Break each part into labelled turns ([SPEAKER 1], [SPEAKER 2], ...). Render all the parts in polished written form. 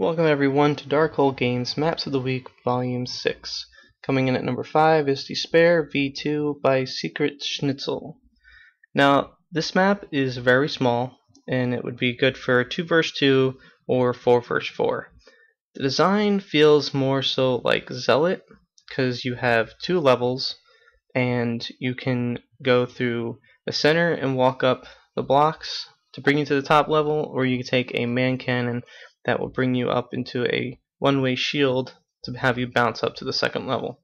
[SPEAKER 1] Welcome everyone to Dark Hole Games Maps of the Week Volume 6. Coming in at number 5 is Despair V2 by Secret Schnitzel. Now, this map is very small, and it would be good for 2 vs 2 or 4 vs 4. The design feels more so like Zealot, because you have 2 levels, and you can go through the center and walk up the blocks to bring you to the top level, or you can take a man cannon that will bring you up into a one-way shield to have you bounce up to the second level.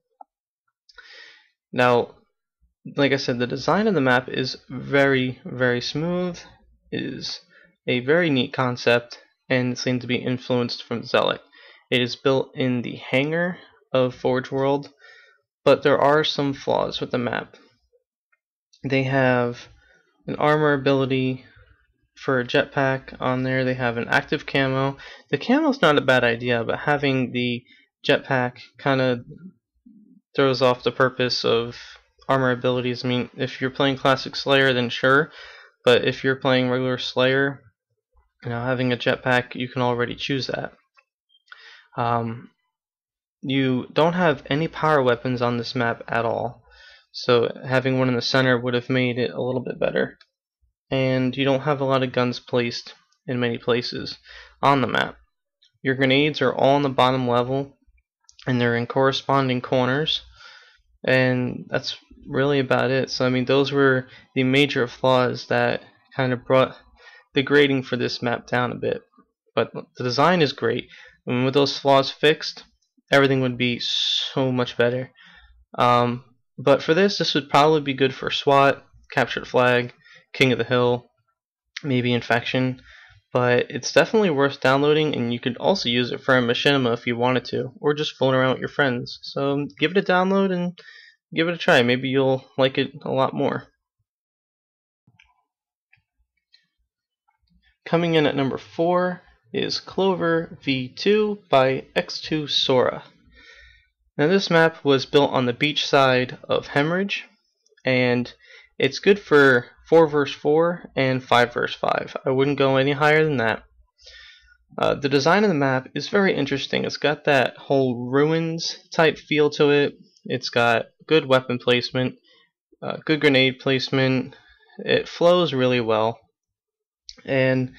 [SPEAKER 1] Now, like I said, the design of the map is very smooth. It is a very neat concept and seems to be influenced from Zealot. It is built in the hangar of Forge World, but there are some flaws with the map. They have an armor ability for a jetpack on there. They have an active camo. The camo's not a bad idea, but having the jetpack kind of throws off the purpose of armor abilities. I mean, if you're playing Classic Slayer, then sure, but if you're playing regular Slayer, having a jetpack, you can already choose that. You don't have any power weapons on this map at all, so having one in the center would have made it a little bit better. And you don't have a lot of guns placed in many places on the map. Your grenades are all on the bottom level, and they're in corresponding corners, and that's really about it. So I mean, those were the major flaws that kind of brought the grading for this map down a bit. But the design is great, and with those flaws fixed, everything would be so much better. But for this would probably be good for SWAT, Captured Flag, King of the Hill, maybe Infection, but it's definitely worth downloading, and you could also use it for a machinima if you wanted to, or just fooling around with your friends. So give it a download and give it a try. Maybe you'll like it a lot more. Coming in at number 4 is Clover V2 by X2 Sora. Now this map was built on the beach side of Hemorrhage, and it's good for 4 vs 4 and 5 vs 5. I wouldn't go any higher than that. The design of the map is very interesting. It's got that whole ruins type feel to it. It's got good weapon placement, good grenade placement. It flows really well, and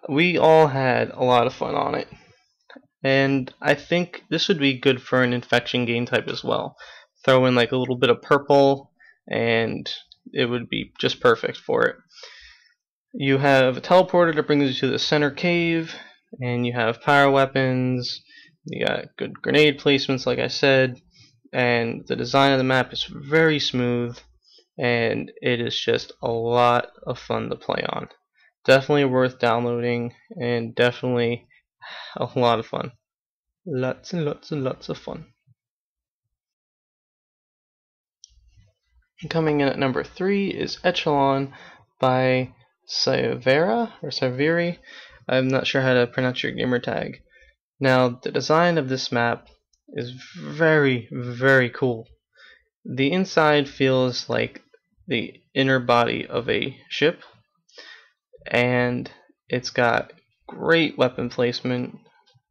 [SPEAKER 1] we all had a lot of fun on it. And I think this would be good for an infection game type as well. Throw in like a little bit of purple, and it would be just perfect for it. You have a teleporter that brings you to the center cave, and you have power weapons. You got good grenade placements, like I said, and the design of the map is very smooth, and it is just a lot of fun to play on. Definitely worth downloading, and definitely a lot of fun. Lots and lots of fun. Coming in at number 3 is Echelon by Saviri. I'm not sure how to pronounce your gamer tag. Now, the design of this map is very cool. The inside feels like the inner body of a ship, and it's got great weapon placement,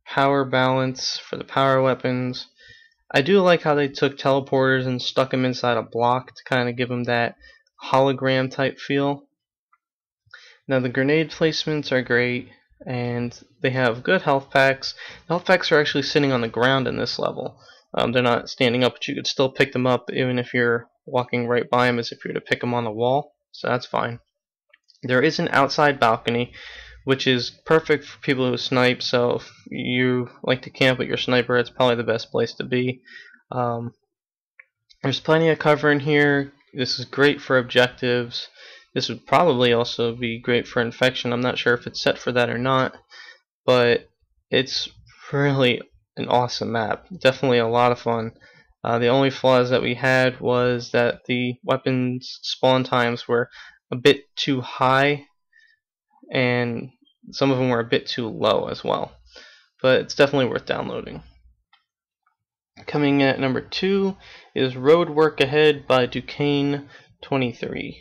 [SPEAKER 1] power balance for the power weapons. I do like how they took teleporters and stuck them inside a block to kind of give them that hologram type feel. Now the grenade placements are great, and they have good health packs. The health packs are actually sitting on the ground in this level. They're not standing up, but you could still pick them up even if you're walking right by them, as if you were to pick them on the wall, so that's fine. There is an outside balcony, which is perfect for people who snipe, so if you like to camp with your sniper, it's probably the best place to be. There's plenty of cover in here. This is great for objectives. This would probably also be great for infection. I'm not sure if it's set for that or not, but it's really an awesome map. Definitely a lot of fun. The only flaws that we had was that the weapons spawn times were a bit too high, and some of them were a bit too low as well, but it's definitely worth downloading. Coming in at number 2 is Road Work Ahead by Duquesne23.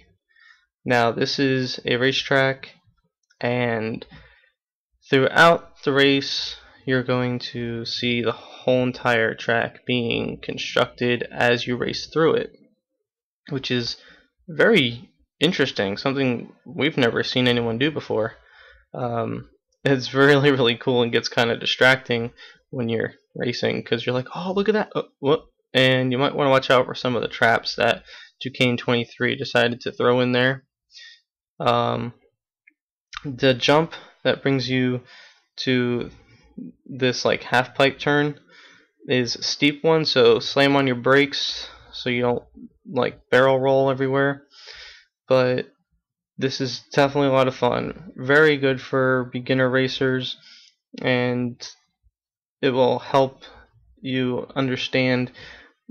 [SPEAKER 1] Now this is a racetrack, and throughout the race you're going to see the whole entire track being constructed as you race through it, which is very interesting, something we've never seen anyone do before. It's really, really cool and gets kind of distracting when you're racing because you're like, oh, look at that. What? And you might want to watch out for some of the traps that Duquesne 23 decided to throw in there. The jump that brings you to this like half pipe turn is a steep one, so slam on your brakes so you don't like barrel roll everywhere. But this is definitely a lot of fun. Very good for beginner racers, and it will help you understand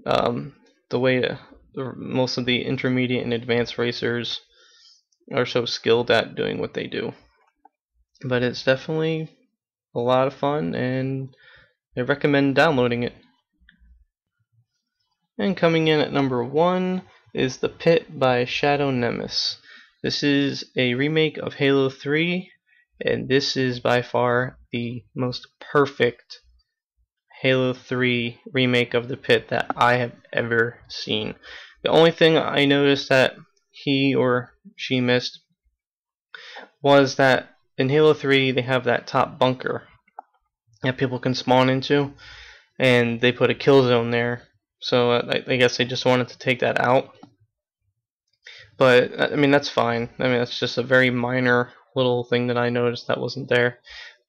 [SPEAKER 1] the way most of the intermediate and advanced racers are so skilled at doing what they do. But it's definitely a lot of fun, and I recommend downloading it. And coming in at number 1 is The Pit by Shadow Nemesis. This is a remake of Halo 3, and this is by far the most perfect Halo 3 remake of The Pit that I have ever seen. The only thing I noticed that he or she missed was that in Halo 3 they have that top bunker that people can spawn into, and they put a kill zone there, so I guess they just wanted to take that out. But I mean, that's fine. I mean, that's just a very minor little thing that I noticed that wasn't there.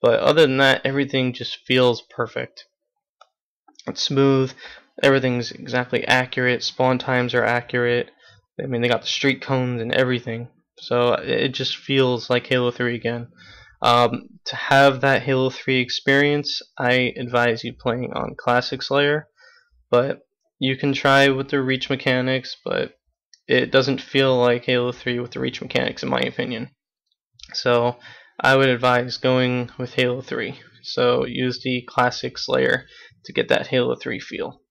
[SPEAKER 1] But other than that, everything just feels perfect. It's smooth, everything's exactly accurate, spawn times are accurate. I mean, they got the street cones and everything, so it just feels like Halo 3 again. To have that Halo 3 experience, I advise you playing on Classic Slayer, but you can try with the reach mechanics, but it doesn't feel like Halo 3 with the reach mechanics in my opinion. So I would advise going with Halo 3. So use the Classic Slayer to get that Halo 3 feel.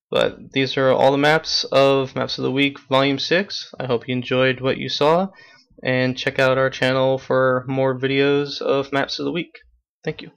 [SPEAKER 1] But these are all the maps of the Week Volume 6. I hope you enjoyed what you saw, and check out our channel for more videos of Maps of the Week. Thank you.